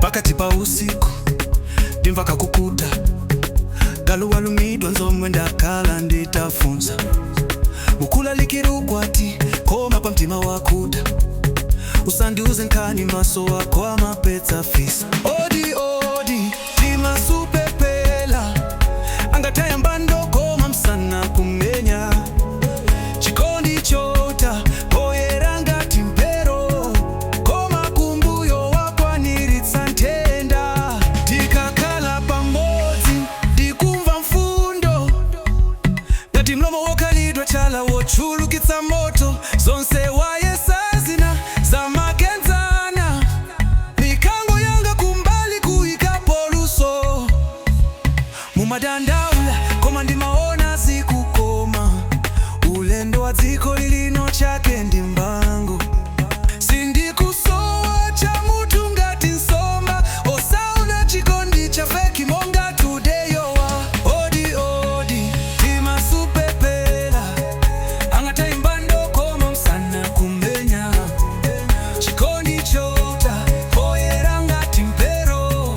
Pakati pa usiku ndimva kakukuta galuwa lumidwa nzomwe ndakhala nditafunza mukula likirukwati koma pa mtima wakuda usandiuze nkhani maso wako amapetsa fisa odi odi tima supepela angataya mbando koma msana kumenya chikondi chota poyera ngati mpero koma kumbuyo wakwaniritsa ntenda tikakhala pamodzi ndikumva mfundo ngati mlomo wokhalidwa chala wochulukitsa moto zonse wayesa zina zamakenzana mikango yanga kumbali kuikapo luso mumadandaula koma ndimaona zikukoma ulendo wa dziko lilino chake ndi mbango sindikusowa cha mutu ngati nsomba osauna chikondi cha feki monga tudeyowa odi odi tima supepela angataya mbando koma msana kumenya chikondi chota poyera ngati mpero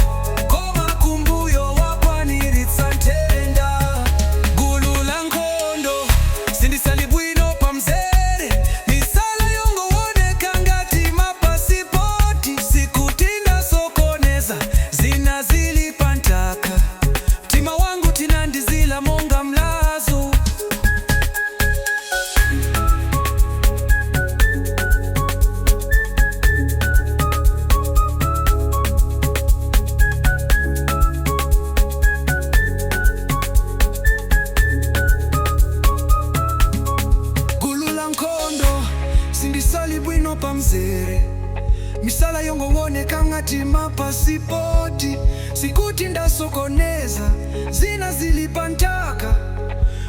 koma kumbuyo wakwaniritsa ntenda gulu la nkhondo sindisali bwino pamzere misala yongowoneka ngati mapasipoti sikuti ndasokoneza zina zili pantaka mtima wangu tinandizila monga mlazo gulu la nkhondo sindisali bwino pamzere misala yongowoneka ngati mapasipoti sikuti ndasokoneza zina zili pantaka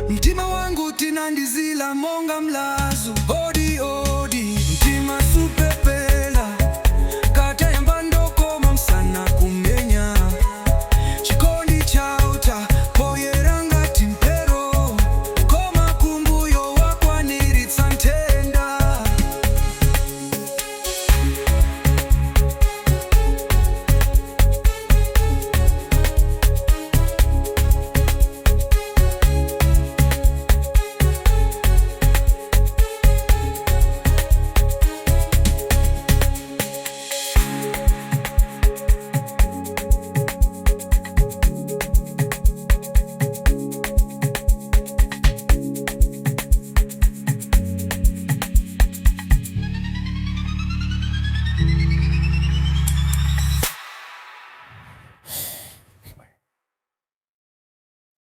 mtima wangu tinandizila monga mlazo odi odi